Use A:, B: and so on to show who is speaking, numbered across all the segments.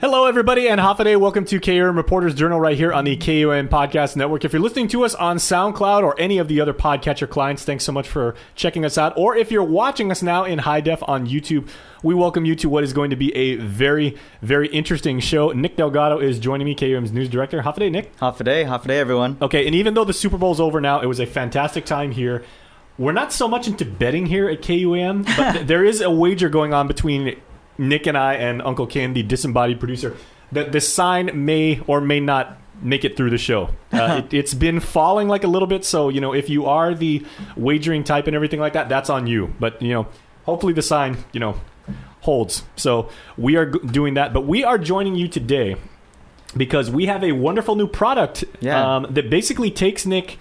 A: Hello, everybody, and Hafaday. Welcome to KUM Reporters Journal right here on the KUM Podcast Network. If you're listening to us on SoundCloud or any of the other podcatcher clients, thanks so much for checking us out. Or if you're watching us now in high def on YouTube, we welcome you to what is going to be a very, very interesting show. Nick Delgado is joining me, KUM's news director. Hafaday, Nick.
B: Hafaday, everyone.
A: Okay, and even though the Super Bowl's over now, it was a fantastic time here. We're not so much into betting here at KUM, but there is a wager going on between Nick and I and Uncle Ken, the disembodied producer, that this sign may or may not make it through the show. It's been falling like a little bit, so if you are the wagering type and everything like that, that's on you. But hopefully the sign holds. So we are doing that, but we are joining you today because we have a wonderful new product that basically takes, Nick,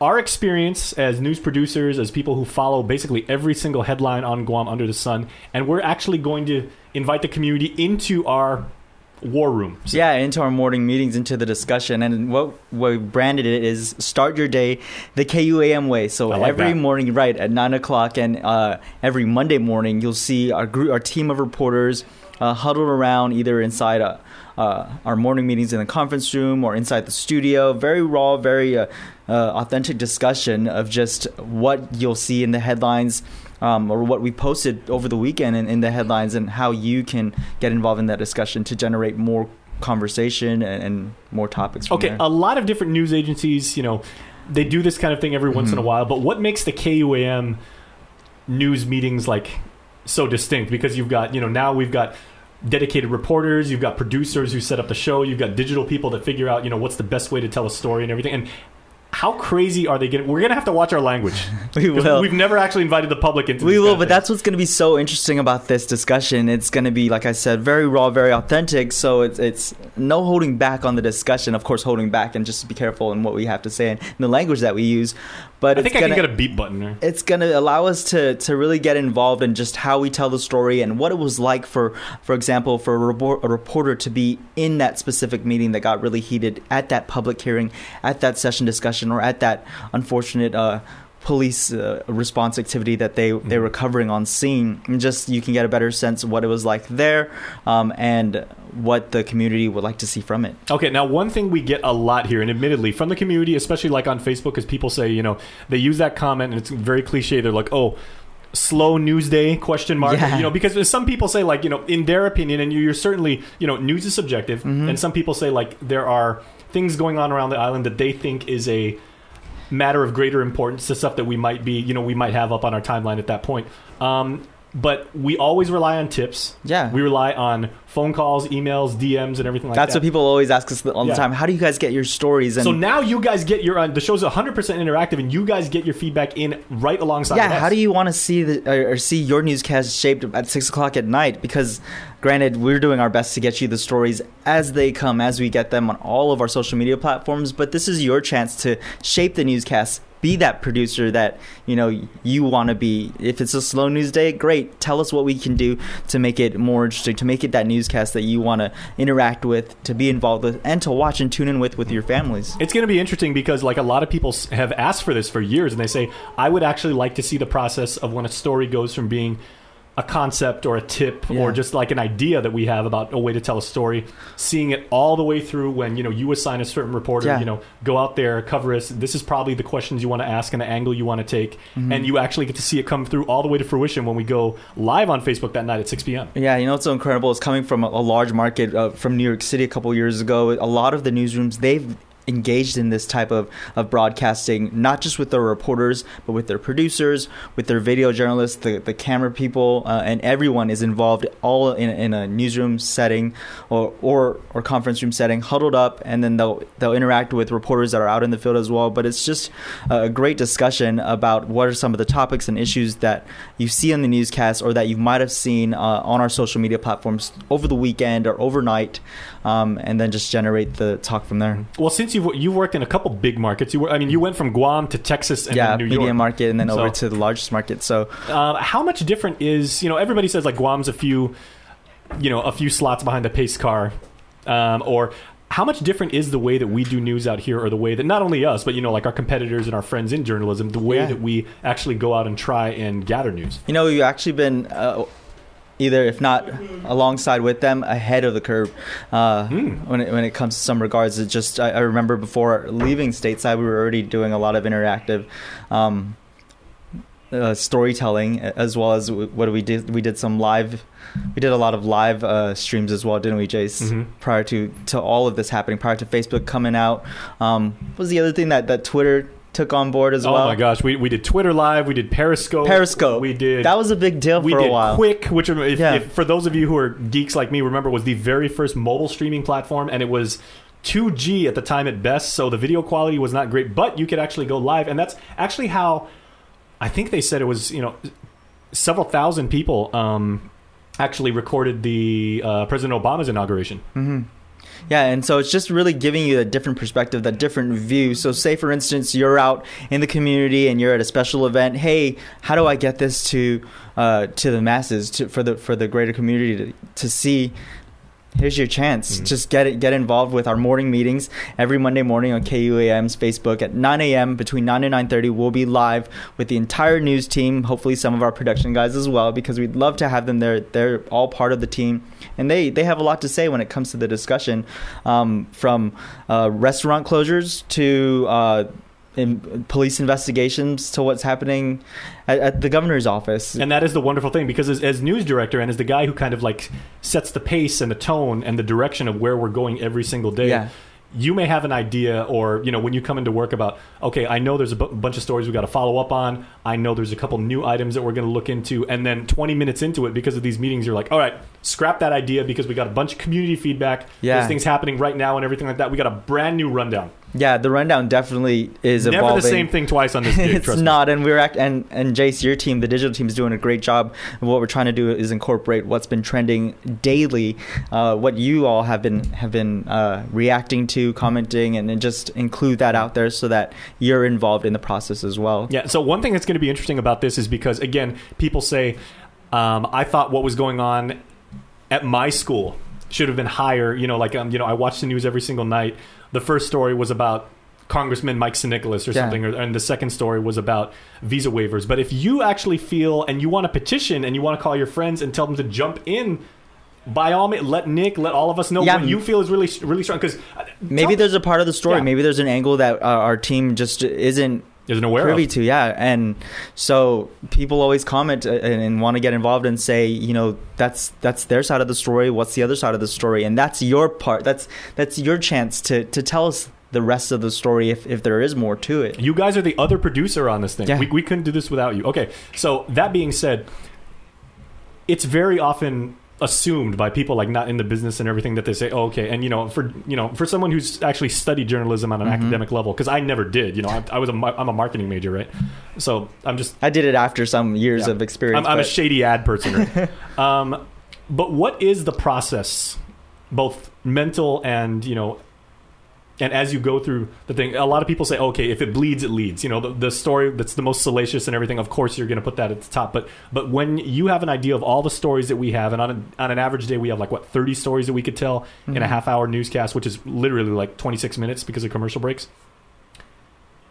A: our experience as news producers, as people who follow basically every single headline on Guam under the sun, and we're actually going to invite the community into our war room.
B: Yeah, into our morning meetings, into the discussion. And what we branded it is Start Your Day the KUAM way. So every morning, right, at 9 o'clock and every Monday morning, you'll see our team of reporters huddled around either inside our morning meetings in the conference room or inside the studio. Very raw, very authentic discussion of just what you'll see in the headlines or what we posted over the weekend in the headlines, and how you can get involved in that discussion to generate more conversation and more topics from there.
A: A lot of different news agencies, they do this kind of thing every once in a while, but what makes the KUAM news meetings so distinct? Because you've got, now we've got dedicated reporters, you've got producers who set up the show, you've got digital people that figure out, what's the best way to tell a story and everything. And how crazy are they getting? We're going to have to watch our language.
B: We will.
A: We've never actually invited the public into this.
B: We will, but that's what's going to be so interesting about this discussion. It's going to be, like I said, very raw, very authentic. So it's no holding back on the discussion. Of course, holding back and just be careful in what we have to say and the language that we use. But
A: I think I can get a beep button there.
B: It's going to allow us to really get involved in just how we tell the story and what it was like, for example, for a reporter to be in that specific meeting that got really heated, at that public hearing, at that session discussion, or at that unfortunate police response activity that they were covering on scene. And just you can get a better sense of what it was like there and what the community would like to see from it.
A: Okay, now one thing we get a lot here, and admittedly from the community, especially on Facebook, is people say, they use that comment and it's very cliche. They're like, oh, slow news day, question mark.
B: Yeah.
A: Because some people say in their opinion, and you're certainly, news is subjective, and some people say there are things going on around the island that they think is a matter of greater importance to stuff that we might be, we might have up on our timeline at that point. But we always rely on tips.
B: Yeah.
A: We rely on phone calls, emails, DMs, and everything like that.
B: That's what people always ask us all the time. How do you guys get your stories? And
A: so now you guys get the show's 100% interactive, and you guys get your feedback in right alongside with us.
B: How do you want to see your newscast shaped at 6 o'clock at night? Because granted, we're doing our best to get you the stories as they come, as we get them on all of our social media platforms. But this is your chance to shape the newscast. Be that producer that you want to be. If it's a slow news day, great. Tell us what we can do to make it more interesting, to make it that newscast that you want to interact with, to be involved with, and to watch and tune in with your families.
A: It's going to be interesting because a lot of people have asked for this for years, and they say, I would actually like to see the process of when a story goes from being a concept or a tip or just an idea that we have about a way to tell a story, seeing it all the way through when you assign a certain reporter, go out there, cover us. This is probably the questions you want to ask and the angle you want to take, and you actually get to see it come through all the way to fruition when we go live on Facebook that night at 6 p.m.
B: Yeah, what's so incredible is coming from a large market from New York City a couple years ago. A lot of the newsrooms, they've engaged in this type of broadcasting, not just with their reporters, but with their producers, with their video journalists, the camera people, and everyone is involved all in a newsroom setting or conference room setting, huddled up, and then they'll interact with reporters that are out in the field as well. But it's just a great discussion about what are some of the topics and issues that you see on the newscast or that you might have seen on our social media platforms over the weekend or overnight, and then just generate the talk from there.
A: Well, since you've worked in a couple big markets, you went from Guam to Texas and then New York.
B: Media market, and then over to the largest market. So,
A: how much different is everybody says Guam's a few slots behind the pace car, or how much different is the way that we do news out here, or the way that not only us, but our competitors and our friends in journalism, the way that we actually go out and try and gather news?
B: We've actually been either, if not alongside with them, ahead of the curve when it comes to some regards. It's just, I remember before leaving stateside, we were already doing a lot of interactive storytelling, as well as what we did. We did some live. We did a lot of live streams as well, didn't we, Jace? Mm-hmm. Prior to all of this happening, prior to Facebook coming out, what was the other thing that Twitter took on board as well?
A: Oh my gosh, we did Twitter Live, we did Periscope.
B: We did. That was a big deal for a while.
A: We did Quick, which if for those of you who are geeks like me, remember was the very first mobile streaming platform, and it was 2G at the time at best, so the video quality was not great, but you could actually go live, and that's actually how I think they said it was, several thousand people actually recorded the President Obama's inauguration.
B: Mm-hmm. Yeah, and so it's just really giving you a different perspective, that different view. So say, for instance, you're out in the community and you're at a special event. Hey, how do I get this to the masses, for the greater community to see? Here's your chance. Mm-hmm. Just get involved with our morning meetings every Monday morning on KUAM's Facebook at 9 a.m. Between 9 and 9:30, we'll be live with the entire news team, hopefully some of our production guys as well, because we'd love to have them there. They're all part of the team, and they have a lot to say when it comes to the discussion, from restaurant closures to police investigations to what's happening at the governor's office.
A: And that is the wonderful thing, because as news director and as the guy who kind of like sets the pace and the tone and the direction of where we're going every single day, you may have an idea, or when you come into work about, okay, I know there's a bunch of stories we got to follow up on. I know there's a couple new items that we're going to look into, and then 20 minutes into it, because of these meetings, you're like, all right, scrap that idea, because we got a bunch of community feedback. There's things happening right now and everything like that. We got a brand new rundown.
B: Yeah, the rundown definitely is
A: never
B: evolving.
A: The same thing twice on this gig.
B: It's not, and and Jace, your team, the digital team, is doing a great job. And what we're trying to do is incorporate what's been trending daily, what you all have been reacting to, commenting, and then just include that out there so that you're involved in the process as well. Yeah.
A: So one thing that's going to be interesting about this is because, again, people say, I thought what was going on at my school should have been higher. I watch the news every single night. The first story was about Congressman Mike Sinikolas or something, and the second story was about visa waivers. But if you actually feel and you want to petition and you want to call your friends and tell them to jump in, by all means, let all of us know what you feel is really, really strong. Because
B: maybe there's a part of the story, maybe there's an angle that our team just isn't
A: aware
B: privy to, and so people always comment and want to get involved and say, that's their side of the story. What's the other side of the story? And that's your part. That's your chance to tell us the rest of the story if there is more to it.
A: You guys are the other producer on this thing.
B: Yeah.
A: We couldn't do this without you. Okay, so that being said, it's very often assumed by people like not in the business and everything that they say, okay, and for someone who's actually studied journalism on an academic level, because I never did, I'm a marketing major, right? So I
B: did it after some years of experience.
A: I'm a shady ad person, right? But what is the process, both mental and and as you go through the thing? A lot of people say, okay, if it bleeds, it leads. The story that's the most salacious and everything, of course you're going to put that at the top. But when you have an idea of all the stories that we have, and on an average day we have 30 stories that we could tell in a half-hour newscast, which is literally 26 minutes because of commercial breaks.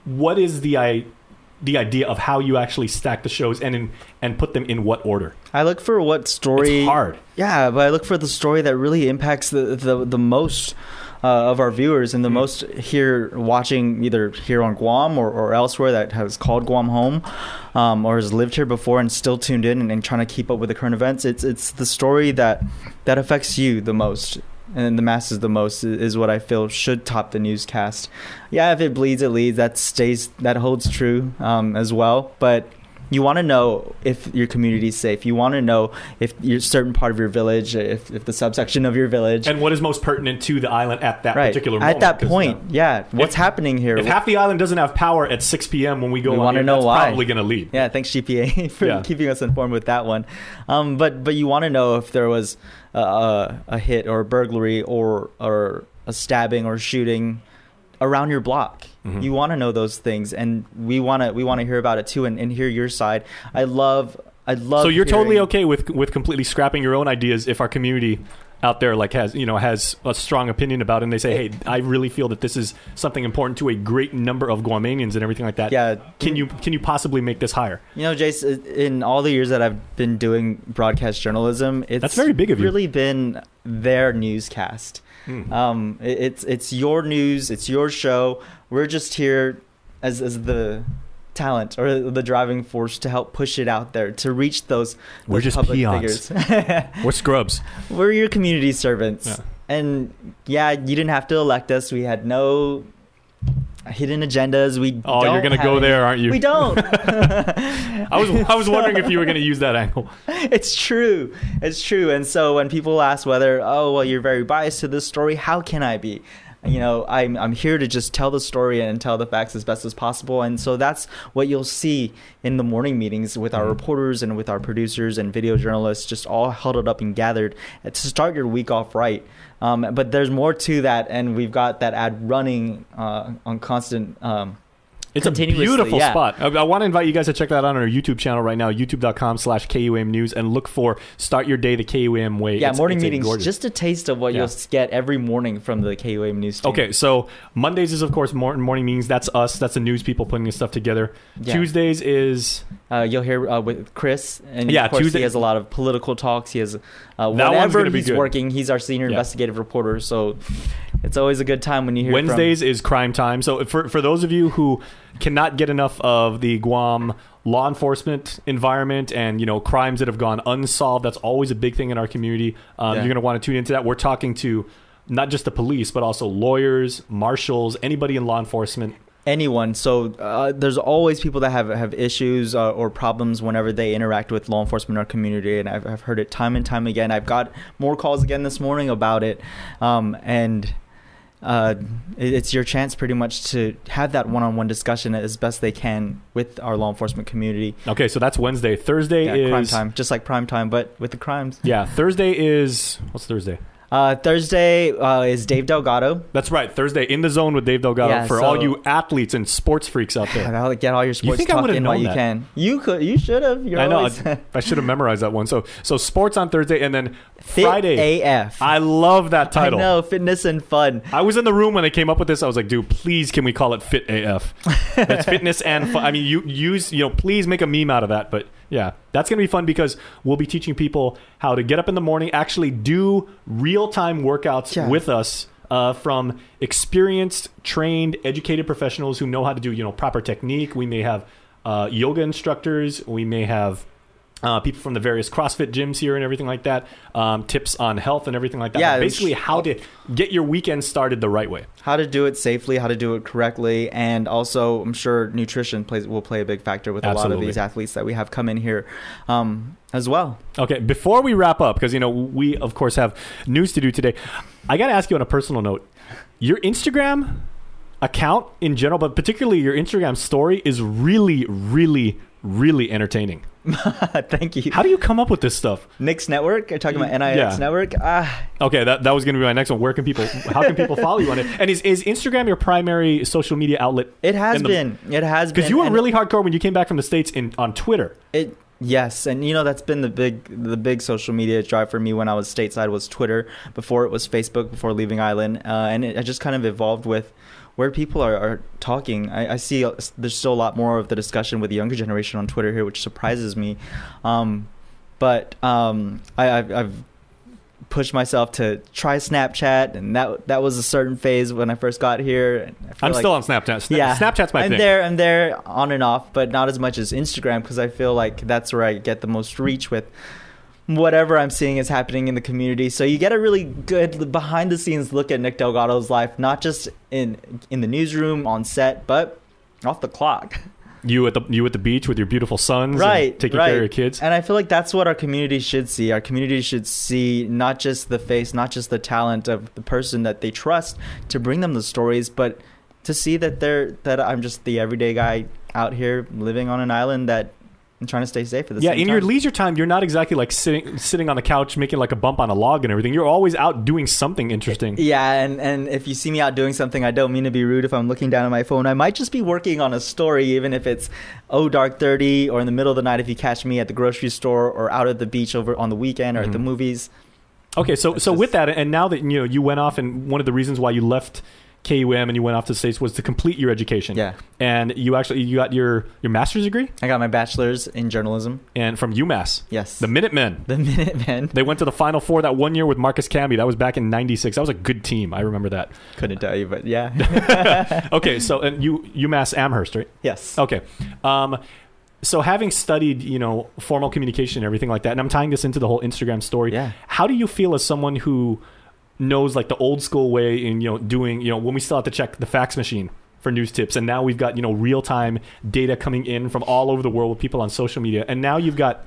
A: What is the idea of how you actually stack the shows and put them in what order?
B: I look for what story.
A: It's hard.
B: Yeah, but I look for the story that really impacts the most of our viewers, and the most here watching, either here on Guam or elsewhere, that has called Guam home, or has lived here before and still tuned in and trying to keep up with the current events. It's the story that affects you the most and the masses the most is what I feel should top the newscast. Yeah, if it bleeds, it leads. That holds true as well. But you want to know if your community is safe. You want to know if you're a certain part of your village, if the subsection of your village.
A: And what is most pertinent to the island at that particular moment.
B: At that point, what's happening here?
A: If half the island doesn't have power at 6 p.m. when we go on, that's probably going to lead.
B: Yeah, thanks GPA for keeping us informed with that one. But you want to know if there was a hit or a burglary or a stabbing or shooting around your block. Mm-hmm. You want to know those things, and we want to hear about it too, and hear your side. I love.
A: So you're totally okay with completely scrapping your own ideas if our community out there like has a strong opinion about it, and they say, hey, I really feel that this is something important to a great number of Guamanians and everything like that.
B: Yeah.
A: Can you possibly make this higher?
B: Jace, in all the years that I've been doing broadcast journalism,
A: that's very big of you.
B: Really been their newscast. It's your news, it's your show. We're just here as the talent or the driving force to help push it out there, to reach those
A: We're just
B: public
A: peons.
B: figures.
A: We're scrubs.
B: We're your community servants.
A: Yeah.
B: And yeah, you didn't have to elect us. We had no hidden agendas.
A: You're gonna go there, aren't you?
B: We don't.
A: I was wondering if you were gonna use that angle.
B: It's true. And so when people ask whether, you're very biased to this story, how can I be? I'm here to just tell the story and tell the facts as best as possible. And so that's what you'll see in the morning meetings with our reporters and with our producers and video journalists, just all huddled up and gathered to start your week off right. But there's more to that, and we've got that ad running on constant.
A: It's a beautiful spot. I want to invite you guys to check that out on our YouTube channel right now, youtube.com/KUAM News, and look for Start Your Day the KUAM Way.
B: Yeah, morning meetings, just a taste of what you'll get every morning from the KUAM News team.
A: Okay, so Mondays is, of course, morning meetings. That's us. That's the news people putting this stuff together. Yeah. Tuesdays is...
B: you'll hear with Chris, and of course
A: Tuesday.
B: He has a lot of political talks. He has whenever he's working, he's our senior investigative reporter, so it's always a good time when you hear
A: Wednesdays is crime time. So for those of you who cannot get enough of the Guam law enforcement environment and crimes that have gone unsolved, that's always a big thing in our community. You're going to want to tune into that. We're talking to not just the police, but also lawyers, marshals, anybody in law enforcement.
B: Anyone. So there's always people that have issues or problems whenever they interact with law enforcement in our community, and I've heard it time and time again. I've got more calls again this morning about it, and it's your chance pretty much to have that one-on-one discussion as best they can with our law enforcement community.
A: Okay, so that's Wednesday. Thursday is
B: crime time, just like prime time, but with the crimes.
A: Yeah, Thursday is... What's Thursday?
B: Thursday is Dave Delgado.
A: That's right. Thursday in the zone with Dave Delgado for all you athletes and sports freaks out there.
B: I'll get all your sports talk in while you can. You should have.
A: I know. I should have memorized that one. So sports on Thursday, and then
B: Fit
A: Friday.
B: AF.
A: I love that title.
B: I know, fitness and fun.
A: I was in the room when they came up with this. I was like, dude, please, can we call it Fit AF? That's fitness and fun. I mean, please make a meme out of that. But yeah, that's going to be fun because we'll be teaching people how to get up in the morning, actually do real-time workouts with us from experienced, trained, educated professionals who know how to do, proper technique. We may have yoga instructors. We may have people from the various CrossFit gyms here and everything like that. Tips on health and everything like that. Yeah, basically how to get your weekend started the right way.
B: How to do it safely, how to do it correctly, and also I'm sure nutrition will play a big factor with a lot of these athletes that we have come in here as well. Okay,
A: before we wrap up, because we of course have news to do today, I got to ask you on a personal note. Your Instagram account in general, but particularly your Instagram story, is really, really, really entertaining.
B: Thank you.
A: How do you come up with this stuff?
B: Nix Network? Are you talking about NIX Network?
A: Okay, that was going to be my next one. How can people follow you on it? And is Instagram your primary social media outlet?
B: It has been.
A: Because you were really hardcore when you came back from the States on Twitter.
B: Yes, and that's been the big social media drive for me when I was stateside was Twitter. Before it was Facebook, before leaving Island, and it just kind of evolved with where people are talking. I see there's still a lot more of the discussion with the younger generation on Twitter here, which surprises me. But I've pushed myself to try Snapchat, and that was a certain phase when I first got here.
A: I'm still on Snapchat. Snapchat's my thing.
B: I'm there on and off, but not as much as Instagram, because I feel like that's where I get the most reach with whatever I'm seeing is happening in the community. So you get a really good behind the scenes look at Nick Delgado's life, not just in the newsroom on set, but off the clock.
A: You at the beach with your beautiful sons, and taking care of your kids.
B: And I feel like that's what our community should see. Our community should see not just the face, not just the talent of the person that they trust to bring them the stories, but to see that I'm just the everyday guy out here living on an island that I'm trying to stay safe at the same time.
A: Yeah, in your leisure time, you're not exactly like sitting on the couch making like a bump on a log and everything. You're always out doing something interesting.
B: Yeah, and if you see me out doing something, I don't mean to be rude. If I'm looking down at my phone, I might just be working on a story, even if it's dark 30 or in the middle of the night if you catch me at the grocery store or out at the beach over on the weekend or at the movies.
A: Okay, so with that, and now that you went off, and one of the reasons why you left KUM and you went off to the States was to complete your education.
B: Yeah.
A: And you got your master's degree?
B: I got my bachelor's in journalism.
A: And from UMass.
B: Yes.
A: The Minutemen.
B: The Minutemen.
A: They went to the Final Four that one year with Marcus Camby. That was back in '96. That was a good team. I remember that.
B: Couldn't tell you, but yeah.
A: Okay, so and UMass Amherst, right?
B: Yes.
A: Okay. So having studied, formal communication and everything like that, and I'm tying this into the whole Instagram story.
B: Yeah.
A: How do you feel as someone who knows like the old school way in doing when we still have to check the fax machine for news tips, and now we've got real time data coming in from all over the world with people on social media, and now you've got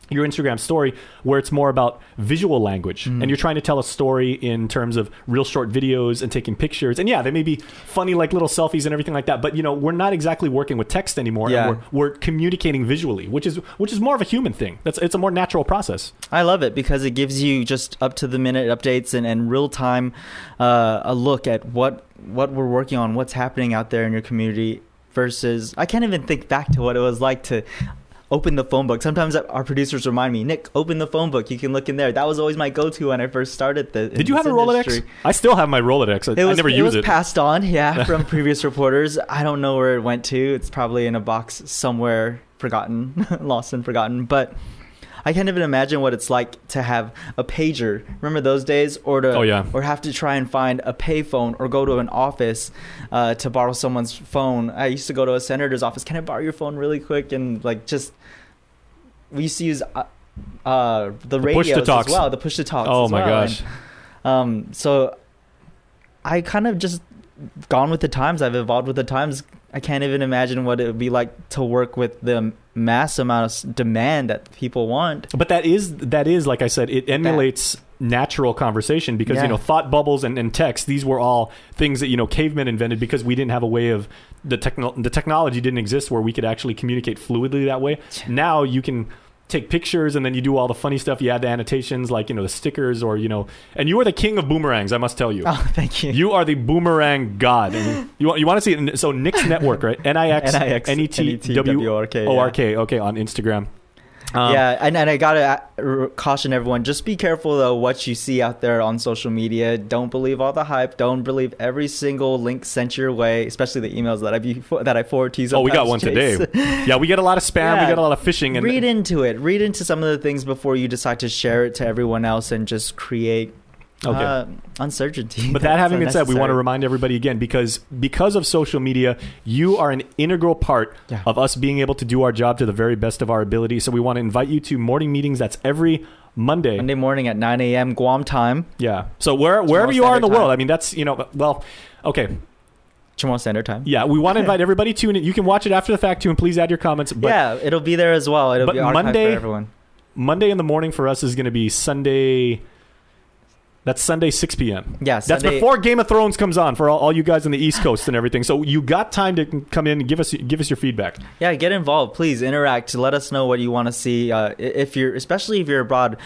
A: your Instagram story where it's more about visual language and you're trying to tell a story in terms of real short videos and taking pictures, and they may be funny like little selfies and everything like that, but we're not exactly working with text anymore.
B: Yeah.
A: And we're communicating visually, which is more of a human thing. It's a more natural process.
B: I love it because it gives you just up to the minute updates and real time a look at what we're working on, what's happening out there in your community, versus I can't even think back to what it was like to open the phone book. Sometimes our producers remind me, Nick, open the phone book. You can look in there. That was always my go-to when I first started.
A: Did you have a Rolodex? I still have my Rolodex. I never use it.
B: It was passed on, from previous reporters. I don't know where it went to. It's probably in a box somewhere, forgotten, lost and forgotten. But I can't even imagine what it's like to have a pager. Remember those days? Or have to try and find a payphone or go to an office to borrow someone's phone. I used to go to a senator's office. Can I borrow your phone really quick? And we used to use the radios as well, the push-to-talks.
A: Oh my gosh.
B: And, so I kind of just gone with the times. I've evolved with the times. I can't even imagine what it would be like to work with the mass amount of demand that people want.
A: But that is like I said, it emulates natural conversation because thought bubbles and text, these were all things that cavemen invented because we didn't have a way of the technology didn't exist where we could actually communicate fluidly that way. Now you can take pictures and then you do all the funny stuff. You add the annotations like the stickers or and you are the king of boomerangs, I must tell you.
B: Oh, thank you.
A: You are the boomerang god. And you want to see it? So Nick's Network, right? NIXNETWORK. Okay, on Instagram.
B: And I gotta caution everyone, just be careful though what you see out there on social media. Don't believe all the hype. Don't believe every single link sent your way, especially the emails that I forward to you.
A: Oh, we got one today. Yeah, we get a lot of spam. We get a lot of phishing. And
B: read into it. Read into some of the things before you decide to share it to everyone else and just create uncertainty.
A: But that having been said, we want to remind everybody again, because of social media, you are an integral part of us being able to do our job to the very best of our ability. So we want to invite you to morning meetings. That's every Monday
B: morning at 9 a.m. Guam time.
A: Yeah. So wherever you are in the world, I mean, that's, okay.
B: Chamorro Standard Time.
A: Yeah, we want to invite everybody to it. You can watch it after the fact too, and please add your comments. But,
B: it'll be there as well. It'll be archived for everyone.
A: Monday in the morning for us is going to be Sunday. That's Sunday, 6 p.m.
B: Yeah,
A: that's before Game of Thrones comes on for all you guys on the East Coast and everything. So you got time to come in and give us your feedback. Yeah,
B: get involved. Please interact. Let us know what you want to see. Especially if you're abroad,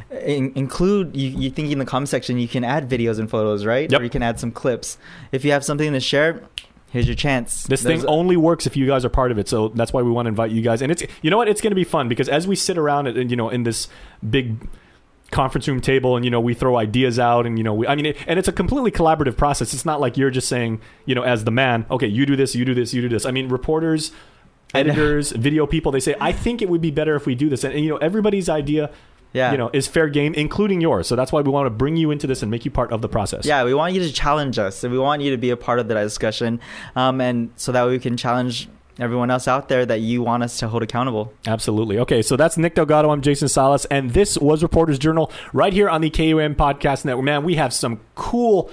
B: include you think in the comment section. You can add videos and photos, right?
A: Yep.
B: Or you can add some clips. If you have something to share, here's your chance.
A: This thing only works if you guys are part of it. So that's why we want to invite you guys. And it's it's going to be fun because as we sit around and in this big conference room table and we throw ideas out and and it's a completely collaborative process. It's not like you're just saying as the man, okay, you do this, you do this, you do this. I mean, reporters, editors, video people, they say, I think it would be better if we do this, and everybody's idea is fair game, including yours. So that's why we want to bring you into this and make you part of the process.
B: Yeah, we want you to challenge us, and we want you to be a part of the discussion, and so that we can challenge everyone else out there that you want us to hold accountable.
A: Absolutely. Okay, so that's Nick Delgado. I'm Jason Salas, and this was Reporters Journal right here on the KUM Podcast Network. Man, we have some cool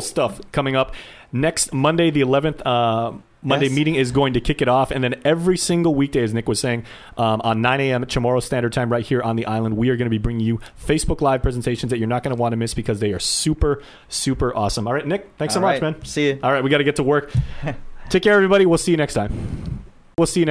A: stuff coming up. Next Monday, the 11th, Monday meeting is going to kick it off, and then every single weekday, as Nick was saying, on 9 a.m. at Chamorro Standard Time right here on the island, we are going to be bringing you Facebook Live presentations that you're not going to want to miss because they are super, super awesome. All right, Nick, thanks so much, man.
B: See you.
A: All right, we got to get to work. Take care, everybody. We'll see you next time. We'll see you.